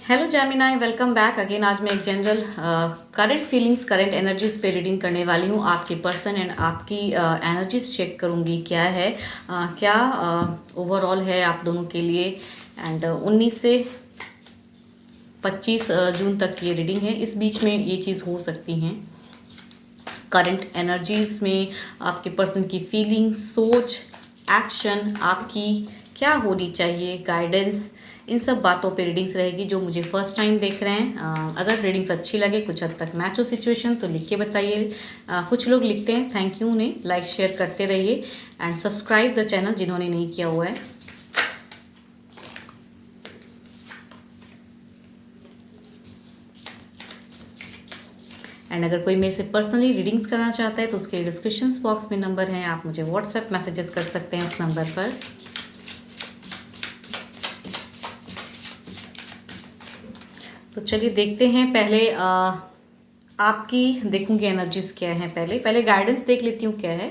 Hello Gemini, welcome back again. आज मैं एक general current feelings, current energies पे रीडिंग करने वाली हूँ। आपके पर्सन एंड आपकी एनर्जीज चेक करूँगी क्या है, क्या ओवरऑल है आप दोनों के लिए। एंड 19 से 25 जून तक की ये रीडिंग है। इस बीच में ये चीज़ हो सकती हैं। करंट एनर्जीज में आपके पर्सन की फीलिंग, सोच, एक्शन आपकी क्या होनी चाहिए, गाइडेंस, इन सब बातों पे रीडिंग्स रहेगी जो मुझे फर्स्ट टाइम देख रहे हैं। अगर रीडिंग्स अच्छी लगे, कुछ हद तक मैच हो सिचुएशन, तो लिख के बताइए। कुछ लोग लिखते हैं थैंक यू, उन्हें लाइक शेयर करते रहिए एंड सब्सक्राइब द चैनल जिन्होंने नहीं किया हुआ है। एंड अगर कोई मेरे से पर्सनली रीडिंग्स करना चाहता है तो उसके डिस्क्रिप्शन बॉक्स में नंबर है, आप मुझे व्हाट्सएप मैसेजेस कर सकते हैं उस नंबर पर। तो चलिए देखते हैं। पहले आपकी देखूंगी एनर्जीज क्या है। पहले गाइडेंस देख लेती हूँ क्या है।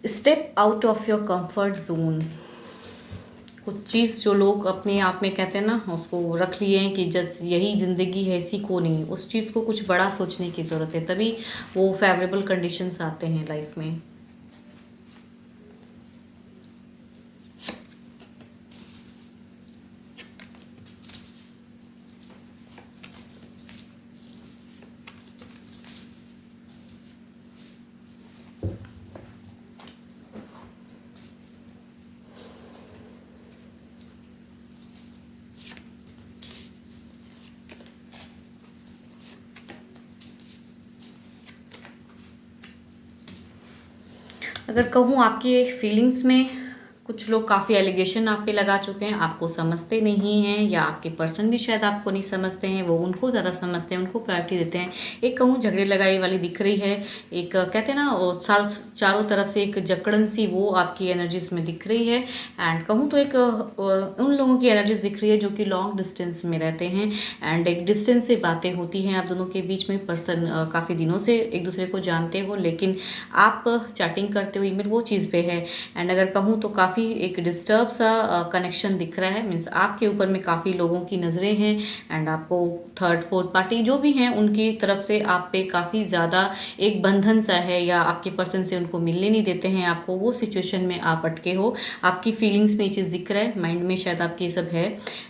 Step out of your comfort zone. कुछ चीज़ जो लोग अपने आप में कहते हैं ना, उसको रख लिए हैं कि जस यही ज़िंदगी है, इसी को नहीं, उस चीज़ को कुछ बड़ा सोचने की ज़रूरत है, तभी वो फेवरेबल कंडीशंस आते हैं लाइफ में। अगर कहूँ आपके फीलिंग्स में, कुछ लोग काफ़ी एलिगेशन आप पे लगा चुके हैं, आपको समझते नहीं हैं, या आपके पर्सन भी शायद आपको नहीं समझते हैं, वो उनको ज़्यादा समझते हैं, उनको प्रायोरिटी देते हैं। एक कहूँ झगड़े लगाई वाली दिख रही है। एक कहते हैं ना, चारों तरफ से एक जकड़न सी वो आपकी एनर्जीज में दिख रही है। एंड कहूँ तो एक उन लोगों की एनर्जीज दिख रही है जो कि लॉन्ग डिस्टेंस में रहते हैं। एंड एक डिस्टेंस से बातें होती हैं आप दोनों के बीच में। पर्सन काफ़ी दिनों से एक दूसरे को जानते हो, लेकिन आप चैटिंग करते हो, ईमेल, वो चीज़ पे है। एंड अगर कहूँ तो काफ़ी एक डिस्टर्ब सा कनेक्शन दिख रहा है। मीन्स आपके ऊपर में काफ़ी लोगों की नज़रें हैं एंड आपको थर्ड फोर्थ पार्टी जो भी हैं उनकी तरफ से आप पे काफ़ी ज़्यादा एक बंधन सा है, या आपके पर्सन से उनको मिलने नहीं देते हैं आपको। वो सिचुएशन में आप अटके हो। आपकी फीलिंग्स में ये चीज़ दिख रहा है, माइंड में शायद आपके ये सब है।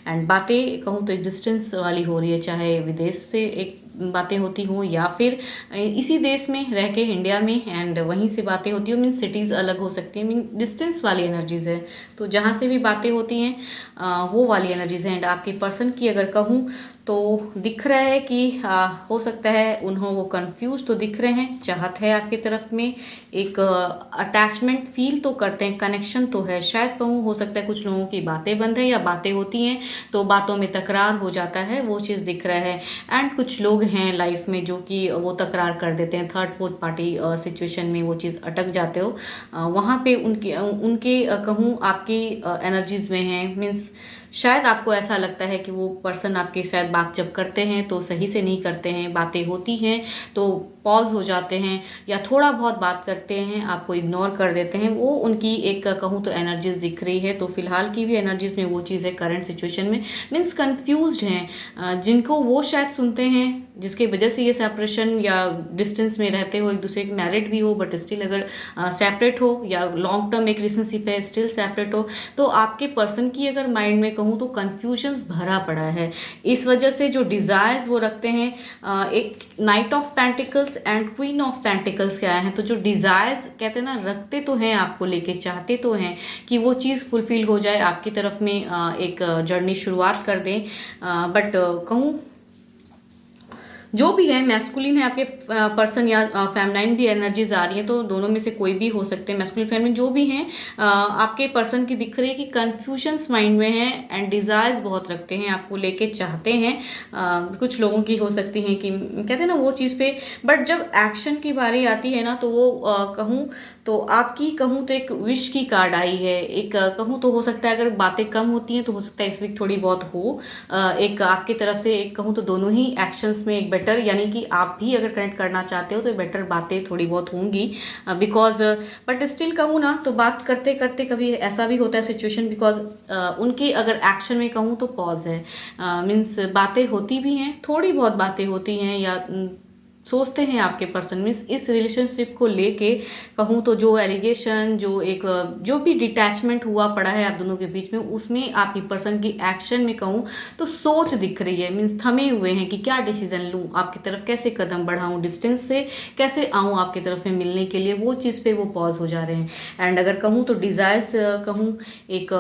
एंड बातें कहूँ तो एक डिस्टेंस वाली हो रही है, चाहे विदेश से एक बातें होती हों या फिर इसी देश में रह के इंडिया में, एंड वहीं से बातें होती हो। मीन सिटीज़ अलग हो सकती हैं, मीन डिस्टेंस वाली एनर्जीज है। तो जहाँ से भी बातें होती हैं वो वाली एनर्जीज हैं। एंड आपके पर्सन की अगर कहूँ तो दिख रहा है कि हो सकता है उन्हों वो कंफ्यूज तो दिख रहे हैं। चाहत है आपकी तरफ में, एक अटैचमेंट फील तो करते हैं, कनेक्शन तो है। शायद कहूँ हो सकता है कुछ लोगों की बातें बंद है, या बातें होती हैं तो बातों में तकरार हो जाता है, वो चीज़ दिख रहा है। एंड कुछ लोग हैं लाइफ में जो कि वो तकरार कर देते हैं, थर्ड फोर्थ पार्टी सिचुएशन में वो चीज़ अटक जाते हो। वहाँ पे उनके उनके कहूँ आपकी एनर्जीज में हैं। मीन्स शायद आपको ऐसा लगता है कि वो पर्सन आपके शायद बात जब करते हैं तो सही से नहीं करते हैं, बातें होती हैं तो पॉज हो जाते हैं, या थोड़ा बहुत बात करते हैं आपको इग्नोर कर देते हैं। वो उनकी एक कहूँ तो एनर्जीज दिख रही है। तो फिलहाल की भी एनर्जीज में वो चीज़ है करंट सिचुएशन में। मीन्स कन्फ्यूज्ड हैं, जिनको वो शायद सुनते हैं, जिसकी वजह से ये सेपरेशन या डिस्टेंस में रहते हो, एक दूसरे के मैरिड भी हो बट स्टिल अगर सेपरेट हो, या लॉन्ग टर्म एक रिलेशनशिप है स्टिल सेपरेट हो, तो आपके पर्सन की अगर माइंड में कहूँ तो कन्फ्यूजन्स भरा पड़ा है। इस वजह से जो डिज़ायर्स वो रखते हैं, एक night of pentacles and queen of pentacles के आए हैं। तो जो डिज़ायर्स कहते हैं ना, रखते तो हैं आपको लेके, चाहते तो हैं कि वो चीज़ फुलफिल हो जाए, आपकी तरफ में एक जर्नी शुरुआत कर दें। बट कहूँ जो भी है, मैस्कुलिन है आपके पर्सन या फेमनाइन भी एनर्जीज आ रही है, तो दोनों में से कोई भी हो सकते हैं। मैस्कुलिन फेमनाइन जो भी हैं आपके पर्सन की दिख रही है कि कन्फ्यूजन्स माइंड में है एंड डिज़ायर्स बहुत रखते हैं, आपको लेके चाहते हैं। कुछ लोगों की हो सकती हैं कि कहते हैं ना वो चीज़ पे, बट जब एक्शन की बारी आती है ना तो वो कहूँ तो आपकी कहूँ तो एक विश की कार्ड आई है। एक कहूँ तो हो सकता है अगर बातें कम होती हैं तो हो सकता है इस वीक थोड़ी बहुत हो, एक आपकी तरफ से एक कहूँ तो दोनों ही एक्शंस में एक बेटर, यानी कि आप भी अगर कनेक्ट करना चाहते हो तो बेटर बातें थोड़ी बहुत होंगी, बिकॉज बट स्टिल कहूँ ना तो बात करते करते कभी ऐसा भी होता है सिचुएशन, बिकॉज उनकी अगर एक्शन में कहूँ तो पॉज है, मीन्स बातें होती भी हैं, थोड़ी बहुत बातें होती हैं या सोचते हैं आपके पर्सन, मीन्स इस रिलेशनशिप को लेके कहूँ तो जो एलिगेशन, जो एक जो भी डिटैचमेंट हुआ पड़ा है आप दोनों के बीच में, उसमें आपकी पर्सन की एक्शन में कहूँ तो सोच दिख रही है, मीन्स थमे हुए हैं कि क्या डिसीजन लूँ, आपकी तरफ कैसे कदम बढ़ाऊँ, डिस्टेंस से कैसे आऊँ आपकी तरफ में मिलने के लिए, वो चीज़ पे वो पॉज हो जा रहे हैं। एंड अगर कहूँ तो डिज़ायर्स कहूँ, एक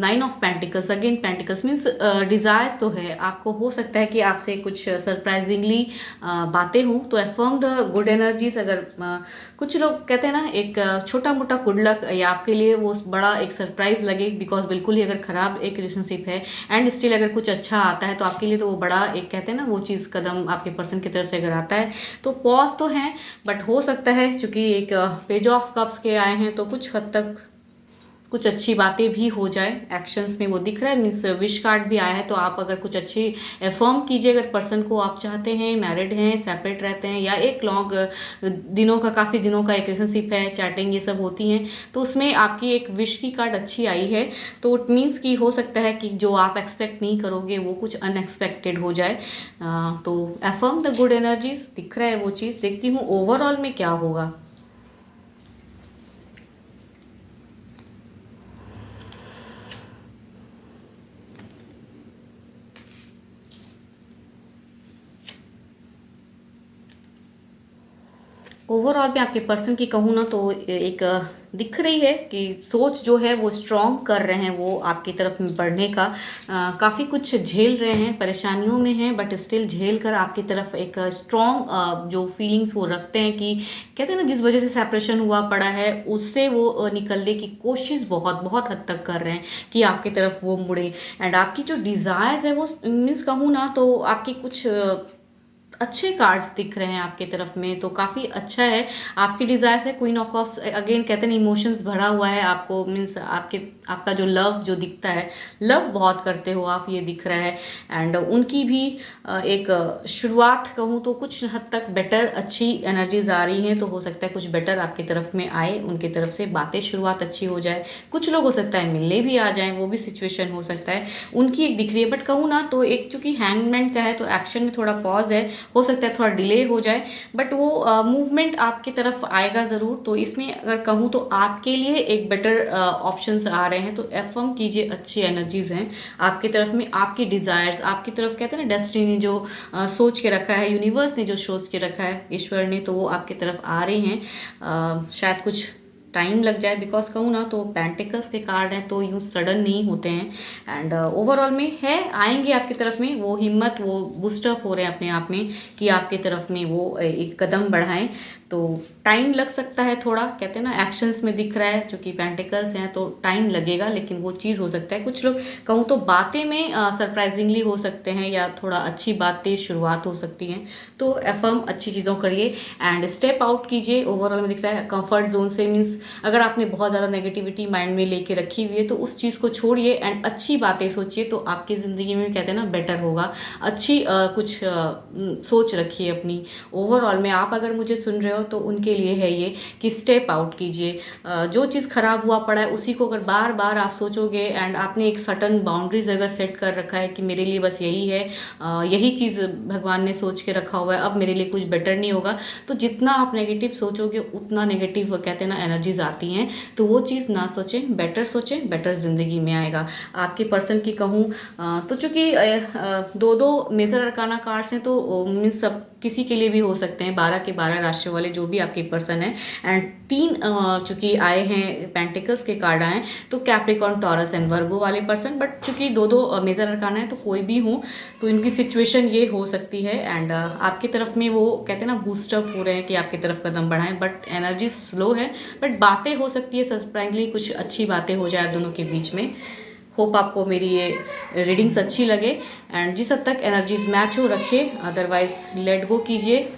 9 of pentacles, again pentacles means desires तो है, आपको हो सकता है कि आपसे कुछ सरप्राइजिंगली बातें हो, तो अफर्म द गुड एनर्जीज। अगर कुछ लोग कहते हैं ना एक छोटा मोटा गुड लक या आपके लिए वो बड़ा एक सरप्राइज लगे, बिकॉज बिल्कुल ही अगर खराब एक रिलेशनशिप है एंड स्टिल अगर कुछ अच्छा आता है तो आपके लिए तो वो बड़ा एक कहते हैं ना वो चीज़ कदम आपके पर्सन की तरफ से अगर आता है तो पॉज तो है, बट हो सकता है चूंकि एक पेज ऑफ कप्स के आए हैं तो कुछ हद तक कुछ अच्छी बातें भी हो जाए, एक्शंस में वो दिख रहा है, मीन्स विश कार्ड भी आया है, तो आप अगर कुछ अच्छी अफर्म कीजिए अगर पर्सन को आप चाहते हैं, मैरिड हैं, सेपरेट रहते हैं, या एक लॉन्ग दिनों का काफ़ी दिनों का एक रिलेशनशिप है, चैटिंग ये सब होती हैं, तो उसमें आपकी एक विश की कार्ड अच्छी आई है, तो इट मीन्स कि हो सकता है कि जो आप एक्सपेक्ट नहीं करोगे वो कुछ अनएक्सपेक्टेड हो जाए। तो अफर्म द गुड एनर्जीज दिख रहा है वो चीज़, देखती हूँ ओवरऑल में क्या होगा। ओवरऑल में आपके पर्सन की कहूँ ना तो एक दिख रही है कि सोच जो है वो स्ट्रॉन्ग कर रहे हैं, वो आपकी तरफ में बढ़ने का काफ़ी कुछ झेल रहे हैं, परेशानियों में हैं, बट स्टिल झेल कर आपकी तरफ एक स्ट्रॉन्ग जो फीलिंग्स वो रखते हैं कि कहते हैं ना जिस वजह से सेपरेशन हुआ पड़ा है उससे वो निकलने की कोशिश बहुत बहुत हद तक कर रहे हैं कि आपकी तरफ वो मुड़े। एंड आपकी जो डिज़ायर्स है वो मीन्स कहूँ ना तो आपकी कुछ अच्छे कार्ड्स दिख रहे हैं आपके तरफ में, तो काफ़ी अच्छा है। आपकी डिज़ायर्स है क्वीन ऑफ कप्स, अगेन कहते हैं इमोशंस भरा हुआ है आपको, मीन्स आपका जो लव जो दिखता है, लव बहुत करते हो आप, ये दिख रहा है। एंड उनकी भी एक शुरुआत कहूँ तो कुछ हद तक बेटर अच्छी एनर्जीज आ रही हैं, तो हो सकता है कुछ बेटर आपकी तरफ में आए, उनकी तरफ से बातें शुरुआत अच्छी हो जाए, कुछ लोग हो सकता है मिलने भी आ जाएं, वो भी सिचुएशन हो सकता है उनकी एक दिख रही है। बट कहूँ ना तो एक चूंकि हैंगमैन का है तो एक्शन में थोड़ा पॉज है, हो सकता है थोड़ा डिले हो जाए, बट वो मूवमेंट आपकी तरफ आएगा ज़रूर। तो इसमें अगर कहूँ तो आपके लिए एक बेटर ऑप्शंस आ रहे हैं, तो अफर्म कीजिए अच्छी एनर्जीज हैं आपकी तरफ में, आपकी डिज़ायर्स आपकी तरफ कहते हैं ना डेस्टिनी जो सोच के रखा है, यूनिवर्स ने जो सोच के रखा है, ईश्वर ने, तो वो आपकी तरफ आ रहे हैं। शायद कुछ टाइम लग जाए, बिकॉज कहूँ ना तो पेंटिकल्स के कार्ड हैं तो यूँ सडन नहीं होते हैं। एंड ओवरऑल में है आएंगे आपकी तरफ में, वो हिम्मत वो बूस्टअप हो रहे हैं अपने आप में कि आपकी तरफ में वो एक कदम बढ़ाएं, तो टाइम लग सकता है थोड़ा, कहते हैं ना एक्शंस में दिख रहा है, चूँकि पेंटिकल्स हैं तो टाइम लगेगा, लेकिन वो चीज़ हो सकता है। कुछ लोग कहूँ तो बातें में सरप्राइजिंगली हो सकते हैं, या थोड़ा अच्छी बातें शुरुआत हो सकती हैं, तो अफर्म अच्छी चीज़ों करिए एंड स्टेप आउट कीजिए। ओवरऑल में दिख रहा है कंफर्ट जोन से, मीन्स अगर आपने बहुत ज़्यादा नेगेटिविटी माइंड में लेके रखी हुई है तो उस चीज़ को छोड़िए एंड अच्छी बातें सोचिए, तो आपकी ज़िंदगी में कहते हैं ना बेटर होगा। अच्छी कुछ सोच रखिए अपनी। ओवरऑल में आप अगर मुझे सुन रहे हो तो उनके लिए है ये कि स्टेप आउट कीजिए। जो चीज़ खराब हुआ पड़ा है उसी को अगर बार बार आप सोचोगे एंड आपने एक सर्टन बाउंड्रीज अगर सेट कर रखा है कि मेरे लिए बस यही है, यही चीज़ भगवान ने सोच के रखा हुआ है, अब मेरे लिए कुछ बेटर नहीं होगा, तो जितना आप नेगेटिव सोचोगे उतना नेगेटिव कहते हैं ना एनर्जीज आती हैं, तो वो चीज़ ना सोचें, बेटर ज़िंदगी में आएगा। आपके पर्सन की कहूँ तो चूँकि दो मेजर अरकाना कार्ड्स हैं तो मीन्स सब किसी के लिए भी हो सकते हैं, 12 के 12 राशि वाले जो भी आपके पर्सन है। एंड 3 चूँकि आए हैं पेंटिकल्स के कार्ड आए, तो कैप्रिकॉर्न, टॉरस एंड वर्गो वाले पर्सन, बट चूँकि दो मेजर अरकाना है तो कोई भी हो तो इनकी सिचुएशन ये हो सकती है। एंड आपकी तरफ में वो कहते हैं ना बूस्टअप हो रहे हैं कि आपकी तरफ कदम बढ़ाएं, बट एनर्जी स्लो है, बट बातें हो सकती है सरप्राइजली कुछ अच्छी बातें हो जाए दोनों के बीच में। होप आपको मेरी ये रीडिंग्स अच्छी लगे एंड जिस हद तक एनर्जीज मैच हो रखिए, अदरवाइज लेट गो कीजिए।